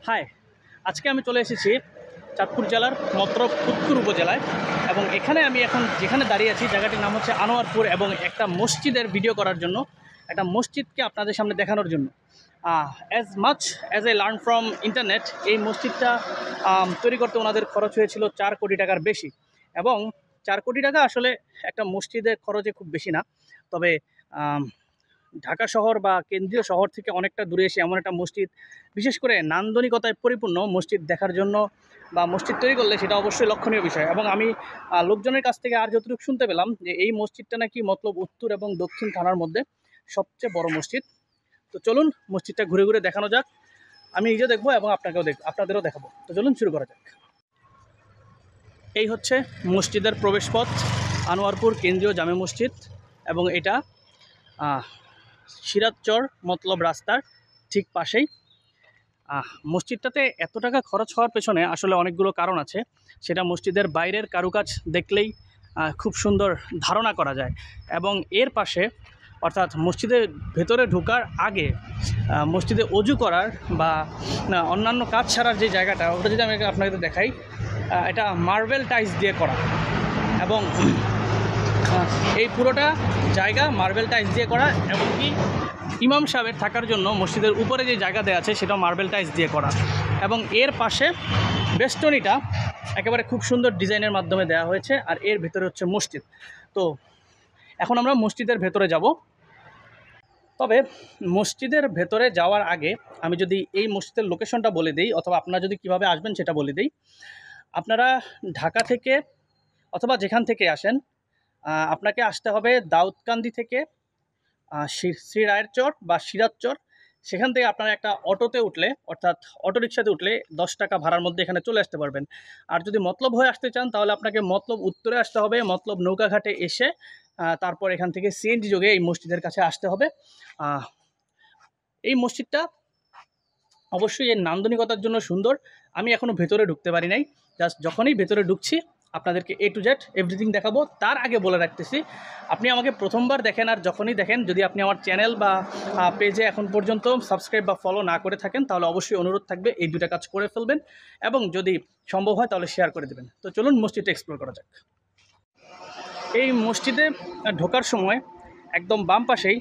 High, আজকে আমি চলে এসেছি চাঁদপুর জেলার মতলব উত্তর উপজেলায় এবং এখানে আমি এখন যেখানে দাঁড়িয়ে আছি জায়গাটির নাম হচ্ছে আনোয়ারপুর এবং একটা মসজিদের ভিডিও করার জন্য, একটা মসজিদকে আপনাদের সামনে দেখানোর জন্য। As much as a learn from internet, এই মসজিদটা তৈরি করতে ওনাদের খরচ হয়েছিল 4 কোটি টাকার বেশি। এবং 4 কোটি টাকা আসলে একটা মসজিদের খরচে খুব বেশি না, তবে ঢাকা শহর বা কেন্দ্রীয় শহর থেকে অনেকটা দূরে এসে এমন একটা মসজিদ, বিশেষ করে নান্দনিকতায় পরিপূর্ণ মসজিদ দেখার জন্য বা মসজিদ তৈরি করলে সেটা অবশ্যই লক্ষণীয় বিষয়। এবং আমি লোকজনের কাছ থেকে আর যতটুকু শুনতে পেলাম যে এই মসজিদটা নাকি মতলব উত্তর এবং দক্ষিণ থানার মধ্যে সবচেয়ে বড় মসজিদ। তো চলুন মসজিদটা ঘুরে ঘুরে দেখানো যাক। আমি নিজে দেখবো এবং আপনাদেরও দেখাবো। তো চলুন শুরু করা যাক। এই হচ্ছে মসজিদের প্রবেশপথ, আনোয়ারপুর কেন্দ্রীয় জামে মসজিদ, এবং এটা সিরাজচর মতলব রাস্তার ঠিক পাশেই। মসজিদটাতে এত টাকা খরচ হওয়ার পেছনে আসলে অনেকগুলো কারণ আছে। সেটা মসজিদের বাইরের কারুকাজ দেখলেই খুব সুন্দর ধারণা করা যায়। এবং এর পাশে, অর্থাৎ মসজিদের ভেতরে ঢোকার আগে মসজিদে অজু করার বা অন্যান্য কাজ ছাড়ার যে জায়গাটা, ওটা যদি আমি আপনাদের দেখাই, এটা মার্বেল টাইলস দিয়ে করা। এবং এই পুরোটা জায়গা মার্বেল টাইলস দিয়ে করা, এমনকি ইমাম সাহেবের থাকার জন্য মসজিদের উপরে যে জায়গা দেওয়া আছে সেটাও মার্বেল টাইলস দিয়ে করা। এবং এর পাশে বেষ্টনীটা একেবারে খুব সুন্দর ডিজাইনের মাধ্যমে দেওয়া হয়েছে। আর এর ভেতরে হচ্ছে মসজিদ। তো এখন আমরা মসজিদের ভেতরে যাব। তবে মসজিদের ভেতরে যাওয়ার আগে আমি যদি এই মসজিদের লোকেশনটা বলে দিই, অথবা আপনারা যদি কিভাবে আসবেন সেটা বলে দিই। আপনারা ঢাকা থেকে অথবা যেখান থেকে আসেন, আপনাকে আসতে হবে দাউদকান্দি থেকে শ্রীরায়েরচর বা সিরাজচর। সেখান থেকে আপনারা একটা অটোতে উঠলে, অর্থাৎ অটোরিকশাতে উঠলে 10 টাকা ভাড়ার মধ্যে এখানে চলে আসতে পারবেন। আর যদি মতলব হয়ে আসতে চান তাহলে আপনাকে মতলব উত্তরে আসতে হবে। মতলব নৌকাঘাটে এসে তারপর এখান থেকে সিএনজি যোগে এই মসজিদের কাছে আসতে হবে। এই মসজিদটা অবশ্যই এর নান্দনিকতার জন্য সুন্দর। আমি এখনও ভেতরে ঢুকতে পারি নাই, জাস্ট যখনই ভেতরে ঢুকছি আপনাদেরকে A to Z এভরিথিং দেখাবো। তার আগে বলে রাখতেছি, আপনি আমাকে প্রথমবার দেখেন আর যখনই দেখেন, যদি আপনি আমার চ্যানেল বা পেজে এখন পর্যন্ত সাবস্ক্রাইব বা ফলো না করে থাকেন, তাহলে অবশ্যই অনুরোধ থাকবে এই দুটা কাজ করে ফেলবেন এবং যদি সম্ভব হয় তাহলে শেয়ার করে দেবেন। তো চলুন মসজিদটা এক্সপ্লোর করা যাক। এই মসজিদে ঢোকার সময় একদম বাম পাশেই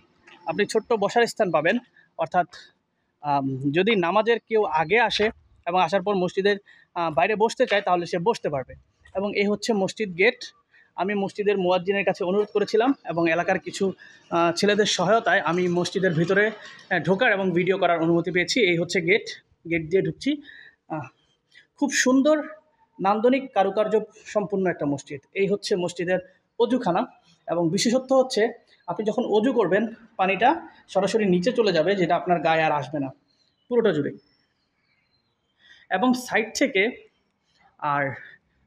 আপনি ছোট্ট বসার স্থান পাবেন। অর্থাৎ যদি নামাজের কেউ আগে আসে এবং আসার পর মসজিদের বাইরে বসতে চায় তাহলে সে বসতে পারবে। এবং এই হচ্ছে মসজিদ গেট। আমি মসজিদের মুয়াজ্জিনের কাছে অনুরোধ করেছিলাম এবং এলাকার কিছু ছেলেদের সহায়তায় আমি মসজিদের ভিতরে ঢোকার এবং ভিডিও করার অনুমতি পেয়েছি। এই হচ্ছে গেট দিয়ে ঢুকছি। খুব সুন্দর নান্দনিক কারুকার্য সম্পূর্ণ একটা মসজিদ। এই হচ্ছে মসজিদের অজুখানা। এবং বিশেষত্ব হচ্ছে, আপনি যখন অজু করবেন পানিটা সরাসরি নিচে চলে যাবে, যেটা আপনার গায়ে আর আসবে না পুরোটা জুড়ে। এবং সাইড থেকে আর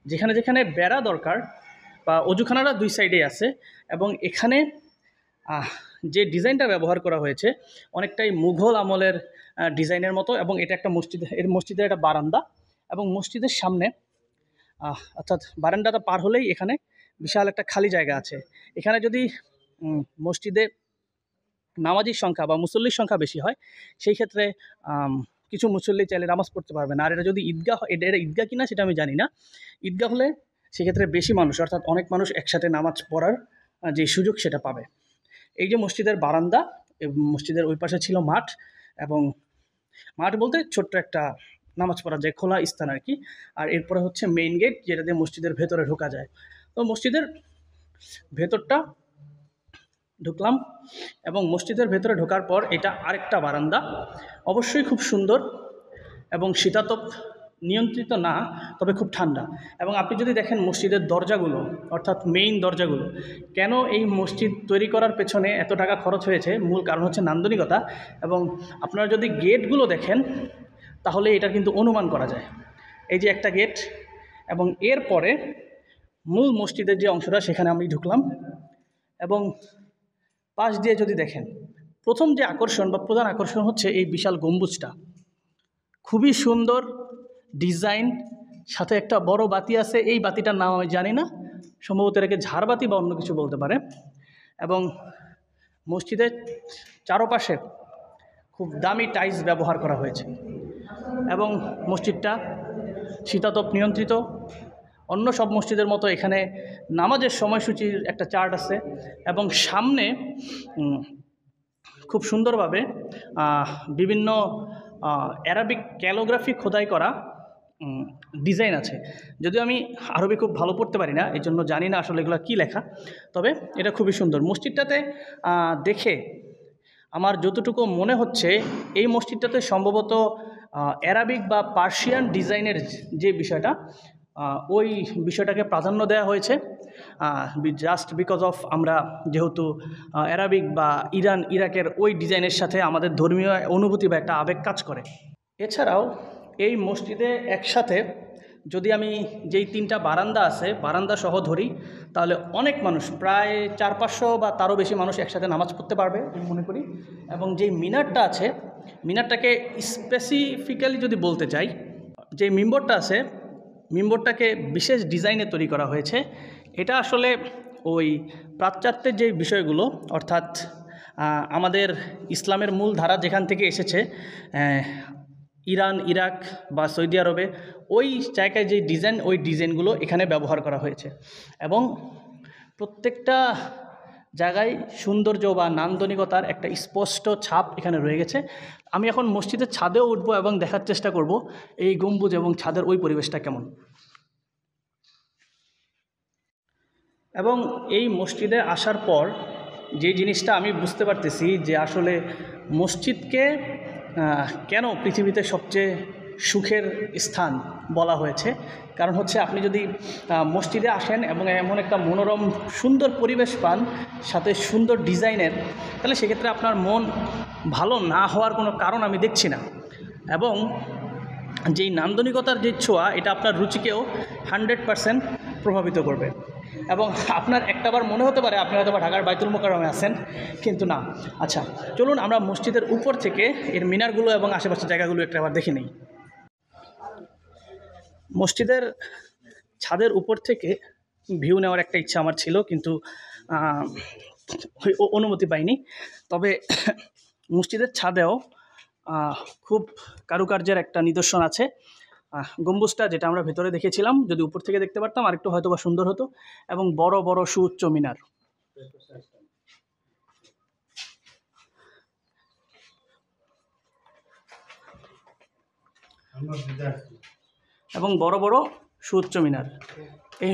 যেখানে যেখানে বেড়া দরকার, বা অজুখানাটা 2 সাইডে আছে, এবং এখানে যে ডিজাইনটা ব্যবহার করা হয়েছে অনেকটাই মুঘল আমলের ডিজাইনের মতো। এবং এটা একটা মসজিদের একটা বারান্দা, এবং মসজিদের সামনে অর্থাৎ বারান্দাটা পার হলেই এখানে বিশাল একটা খালি জায়গা আছে। এখানে যদি মসজিদে নামাজির সংখ্যা বা মুসল্লির সংখ্যা বেশি হয়, সেই ক্ষেত্রে কিছু মুসল্লি চাইলে নামাজ পড়তে পারবে না। আর এটা যদি ঈদগাহ, এটা ঈদগাহ কিনা সেটা আমি জানি না। ঈদগাহ হলে সেক্ষেত্রে বেশি মানুষ, অর্থাৎ অনেক মানুষ একসাথে নামাজ পড়ার যে সুযোগ সেটা পাবে। এই যে মসজিদের বারান্দা, মসজিদের ওই পাশে ছিল মাঠ, এবং মাঠ বলতে ছোট্ট একটা নামাজ পড়ার যে খোলা স্থান আর কি। আর এরপরে হচ্ছে মেইন গেট, যেটা দিয়ে মসজিদের ভেতরে ঢোকা যায়। তো মসজিদের ভেতরটা ঢুকলাম, এবং মসজিদের ভেতরে ঢোকার পর এটা আরেকটা বারান্দা, অবশ্যই খুব সুন্দর এবং শীতাতপ নিয়ন্ত্রিত না, তবে খুব ঠান্ডা। এবং আপনি যদি দেখেন মসজিদের দরজাগুলো, অর্থাৎ মেইন দরজাগুলো, কেন এই মসজিদ তৈরি করার পেছনে এত টাকা খরচ হয়েছে, মূল কারণ হচ্ছে নান্দনিকতা। এবং আপনারা যদি গেটগুলো দেখেন তাহলে এটা কিন্তু অনুমান করা যায়। এই যে একটা গেট, এবং এরপরে মূল মসজিদের যে অংশটা সেখানে আমি ঢুকলাম। এবং পাশ দিয়ে যদি দেখেন, প্রথম যে আকর্ষণ বা প্রধান আকর্ষণ হচ্ছে এই বিশাল গম্বুজটা। খুবই সুন্দর ডিজাইন, সাথে একটা বড় বাতি আছে। এই বাতিটার নাম আমি জানি না, সম্ভবত এটাকে ঝাড়বাতি বা অন্য কিছু বলতে পারে। এবং মসজিদের চারপাশে খুব দামি টাইলস ব্যবহার করা হয়েছে। এবং মসজিদটা শীতাতপ নিয়ন্ত্রিত। অন্য সব মসজিদের মতো এখানে নামাজের সময়সূচির একটা চার্ট আছে এবং সামনে খুব সুন্দরভাবে বিভিন্ন অ্যারাবিক ক্যালোগ্রাফি খোদাই করা ডিজাইন আছে। যদিও আমি আরবি খুব ভালো পড়তে পারি না, এই জন্য জানি না আসলে এগুলো কী লেখা, তবে এটা খুবই সুন্দর। মসজিদটাতে দেখে আমার যতটুকু মনে হচ্ছে এই মসজিদটাতে সম্ভবত অ্যারাবিক বা পার্সিয়ান ডিজাইনের যে বিষয়টা, ওই বিষয়টাকে প্রাধান্য দেওয়া হয়েছে জাস্ট বিকজ অফ আমরা যেহেতু অ্যারাবিক বা ইরাকের ওই ডিজাইনের সাথে আমাদের ধর্মীয় অনুভূতি বা একটা আবেগ কাজ করে। এছাড়াও এই মসজিদে একসাথে যদি আমি যেই 3টা বারান্দা আছে বারান্দা সহ ধরি তাহলে অনেক মানুষ, প্রায় 400-500 বা তারও বেশি মানুষ একসাথে নামাজ পড়তে পারবে আমি মনে করি। এবং যেই মিনারটা আছে, মিনারটাকে স্পেসিফিক্যালি যদি বলতে চাই, যে মিম্বরটা আছে মিম্বরটাকে বিশেষ ডিজাইনে তৈরি করা হয়েছে। এটা আসলে ওই পাশ্চাত্যের যে বিষয়গুলো, অর্থাৎ আমাদের ইসলামের মূল ধারা যেখান থেকে এসেছে ইরান, ইরাক বা সৌদি আরবে, ওই জায়গায় যে ডিজাইন, ওই ডিজাইনগুলো এখানে ব্যবহার করা হয়েছে এবং প্রত্যেকটা জায়গায় সৌন্দর্য বা নান্দনিকতার একটা স্পষ্ট ছাপ এখানে রয়ে গেছে। আমি এখন মসজিদের ছাদেও উঠবো এবং দেখার চেষ্টা করব এই গম্বুজ এবং ছাদের ওই পরিবেশটা কেমন। এবং এই মসজিদে আসার পর যে জিনিসটা আমি বুঝতে পারতেছি যে আসলে মসজিদকে কেন পৃথিবীতে সবচেয়ে সুখের স্থান বলা হয়েছে, কারণ হচ্ছে আপনি যদি মসজিদে আসেন এবং এমন একটা মনোরম সুন্দর পরিবেশ পান সাথে সুন্দর ডিজাইনের, তাহলে সেক্ষেত্রে আপনার মন ভালো না হওয়ার কোনো কারণ আমি দেখছি না। এবং যেই নান্দনিকতার যে ছোঁয়া, এটা আপনার রুচিকেও 100% প্রভাবিত করবে। এবং আপনার একটাবার মনে হতে পারে আপনি হয়তো বা ঢাকার বাইতুল মোকাররমে আছেন, কিন্তু না। আচ্ছা, চলুন আমরা মসজিদের উপর থেকে এর মিনারগুলো এবং আশেপাশের জায়গাগুলো একটাবার দেখে নিই। মসজিদের ছাদের উপর থেকে ভিউ নেওয়ার একটা ইচ্ছা আমার ছিল, কিন্তু অনুমতি পাইনি। তবে মসজিদের ছাদেও খুব কারুকার্যের একটা নিদর্শন আছে। গম্বুজটা যেটা আমরা ভেতরে দেখেছিলাম, যদি উপর থেকে দেখতে পারতাম আরেকটু হয়তো বা সুন্দর হতো। এবং বড় বড় সুউচ্চ মিনার, এবং বড় বড় সুউচ্চ মিনার, এই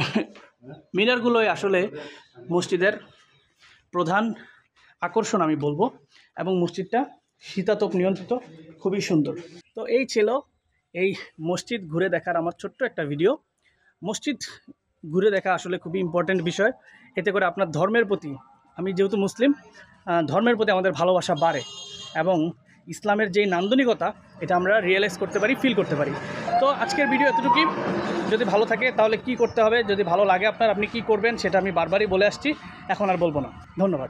মিনারগুলোই আসলে মসজিদের প্রধান আকর্ষণ আমি বলবো। এবং মসজিদটা শীতাতপ নিয়ন্ত্রিত, খুবই সুন্দর। তো এই ছিল এই মসজিদ ঘুরে দেখার আমার ছোট্ট একটা ভিডিও। মসজিদ ঘুরে দেখা আসলে খুবই ইম্পর্ট্যান্ট বিষয়। এতে করে আপনার ধর্মের প্রতি, আমি যেহেতু মুসলিম, ধর্মের প্রতি আমাদের ভালোবাসা বাড়ে এবং ইসলামের যেই নান্দনিকতা, এটা আমরা রিয়েলাইজ করতে পারি, ফিল করতে পারি। তো আজকের ভিডিও এতটুকুই। যদি ভালো থাকে তাহলে কি করতে হবে, যদি ভালো লাগে আপনার, আপনি কি করবেন সেটা আমি বারবারই বলে আসছি, এখন আর বলবো না। ধন্যবাদ।